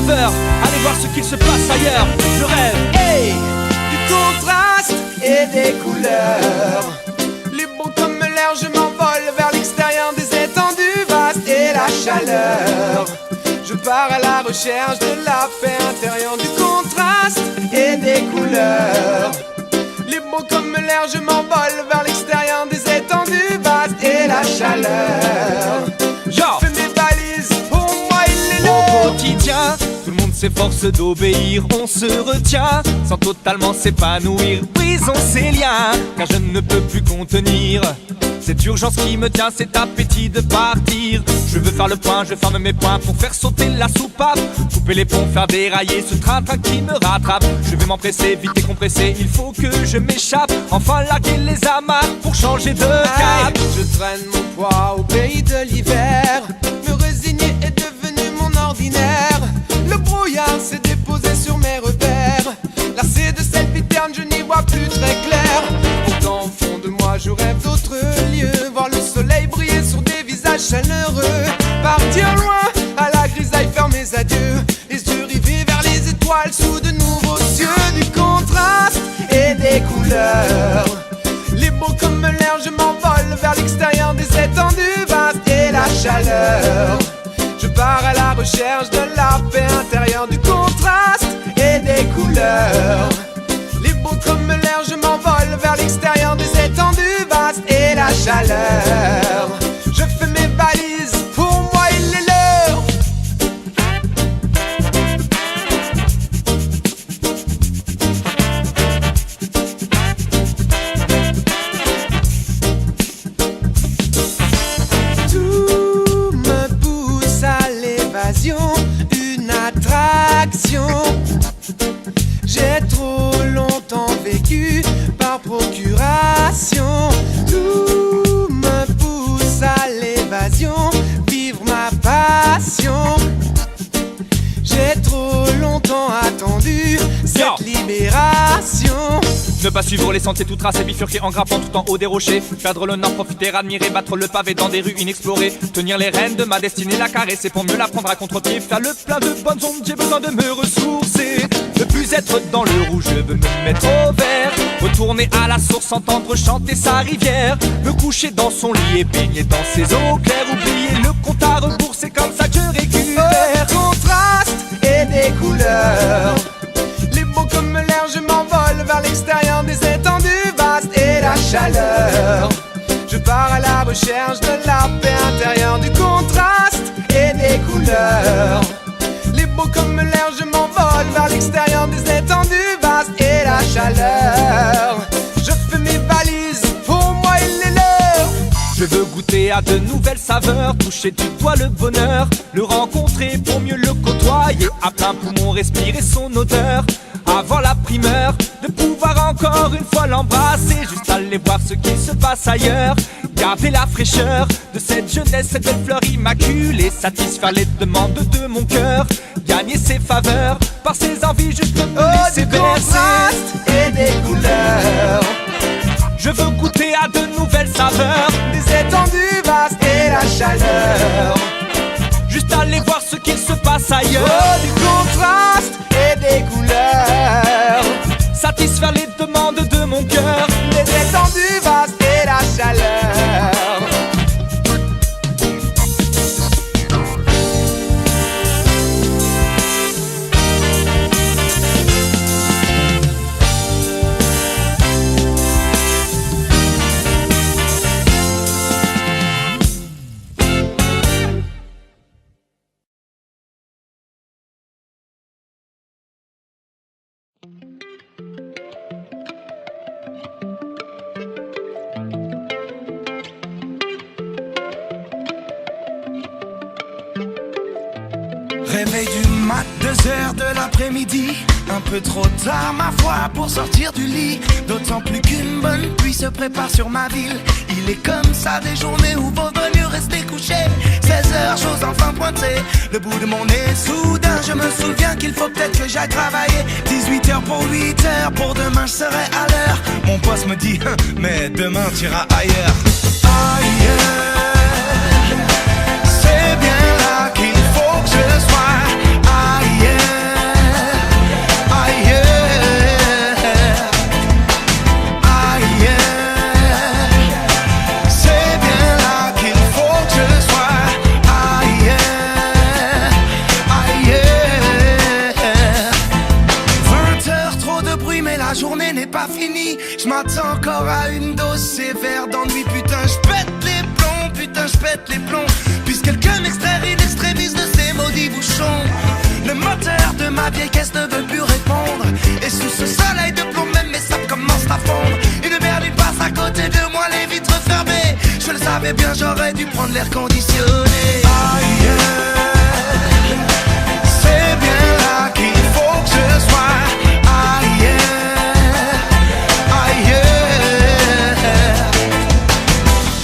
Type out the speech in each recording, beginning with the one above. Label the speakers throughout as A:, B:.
A: saveur. Allez voir ce qu'il se passe ailleurs. Je rêve, hey,
B: du contraste et des couleurs. Libre comme l'air, je m'envole vers l'extérieur des étendues vastes et la chaleur. Je pars à la recherche de la paix intérieure, du contraste et des couleurs. Libre comme l'air, je m'envole vers l'extérieur des étendues vastes et la chaleur. Je fais mes valises, pour moi il est l'heure.
A: Au quotidien, tout le monde s'efforce d'obéir. On se retient sans totalement s'épanouir. Brisons ces liens, car je ne peux plus contenir cette urgence qui me tient, cet appétit de partir. Je veux faire le point, je ferme mes poings pour faire sauter la soupape, couper les ponts, faire dérailler ce train-train qui me rattrape. Je vais m'empresser, vite et compressé, il faut que je m'échappe. Enfin larguer les amarres pour changer de cap.
B: Je traîne mon poids au pays de l'hiver. Me résigner est devenu mon ordinaire. Le brouillard s'est déposé sur mes repères. Lassé de cette vie terne, je n'y vois plus très clair. Pourtant au fond de moi je rêve d'autres lieux. Voir le soleil briller sur des visages chaleureux. Partir loin à la grisaille, faire mes adieux. Les yeux rivés vers les étoiles sous de nouveaux cieux. Du contraste et des couleurs. Libre comme l'air, je m'envole vers l'extérieur des étendues vastes et la chaleur. Je pars à la recherche de la paix intérieure, du contraste et des couleurs. Libre comme l'air, je m'envole vers l'extérieur des étendues vastes et la chaleur. Je fais mes valises, pour moi il est l'heure. Tout me pousse à l'évasion, une attraction. J'ai trop longtemps vécu par procuration. Tout me pousse à l'évasion, vivre ma passion. J'ai trop longtemps attendu cette libération.
A: Ne pas suivre les sentiers tout tracés, bifurquer en grappant tout en haut des rochers. Perdre le nord, profiter, admirer, battre le pavé dans des rues inexplorées. Tenir les rênes de ma destinée, la caresser pour mieux la prendre à contre-pied. Faire le plein de bonnes ondes, j'ai besoin de me ressourcer. Ne plus être dans le rouge, je veux me mettre au vert. Retourner à la source, entendre chanter sa rivière. Me coucher dans son lit et baigner dans ses eaux claires. Oublier le compte à rebours, c'est comme ça que je récupère.
B: Contraste et des couleurs. Libre comme l'air, je m'envole vers l'extérieur des étendues vastes et la chaleur. Je pars à la recherche de la paix intérieure, du contraste et des couleurs. Libre comme l'air, je m'envole vers l'extérieur des étendues vastes et la chaleur. Je fais mes valises, pour moi il est l'heure.
A: Je veux goûter à de nouvelles saveurs, toucher du doigt le bonheur, le rencontrer pour mieux le côtoyer, à plein poumon respirer son odeur. Avoir la primeur de pouvoir encore une fois l'embrasser, juste aller voir ce qui se passe ailleurs. Garder la fraîcheur de cette jeunesse, cette belle fleur immaculée, satisfaire les demandes de mon cœur, gagner ses faveurs par ses envies, juste me laisser
B: du contraste et des couleurs.
A: Je veux goûter à de nouvelles saveurs,
B: des étendues vastes et la chaleur.
A: juste aller voir ce qu'il se passe ailleurs.
B: Du contraste et des couleurs.
A: Satisfaire les demandes de mon cœur,
B: les étendues vastes et la chaleur.
C: Réveil du mat, 2h de l'après-midi. Un peu trop tard ma foi pour sortir du lit. D'autant plus qu'une bonne pluie se prépare sur ma ville. Il est comme ça des journées où vaut mieux rester couché. 16h, chose enfin pointée, le bout de mon nez. Soudain je me souviens qu'il faut peut-être que j'aille travailler. 18h pour 8h, pour demain je serai à l'heure. Mon boss me dit, mais demain t'iras ailleurs. Ailleurs, c'est bien là qu'il faut que je sois. Ailleurs. sévère d'ennui. Putain, j'pète les plombs, putain, j'pète les plombs. Puisse quelqu'un m'extraire in extremis de ces maudits bouchons. Le moteur de ma vieille caisse ne veut plus répondre. Et sous ce soleil de plomb, même mes sables commencent à fondre. Une berline passe à côté de moi, les vitres fermées. Je le savais bien, j'aurais dû prendre l'air conditionné. Aïe, c'est bien là qu'il faut que je sois. Aïe, aïe,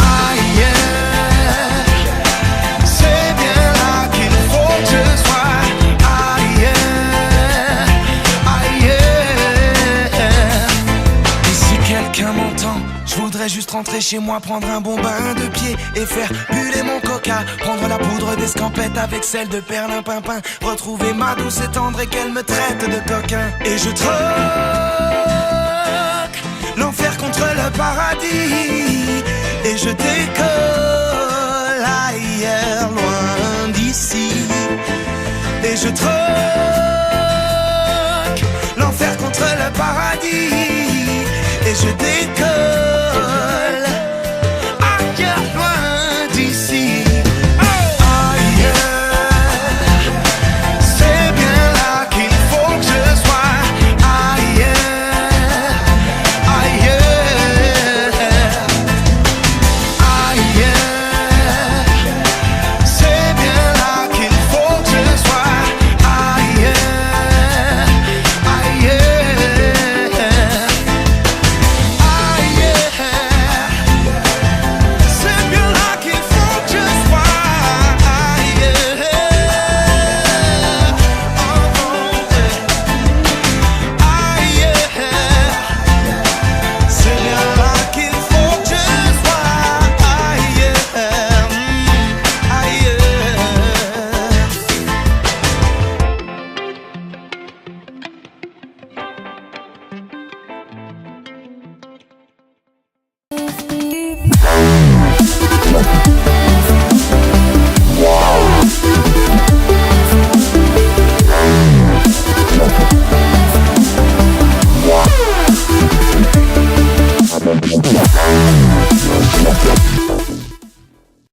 C: aïe, c'est bien là qu'il faut que je sois. Aïe, aïe. Et si quelqu'un m'entend, je voudrais juste rentrer chez moi, prendre un bon bain de pied et faire buller mon coca, prendre la poudre d'escampette avec celle de perlimpinpin, retrouver ma douce et tendre et qu'elle me traite de coquin. Et je troque l'enfer contre le paradis et je décolle ailleurs, loin d'ici. Et je troque l'enfer contre le paradis et je décolle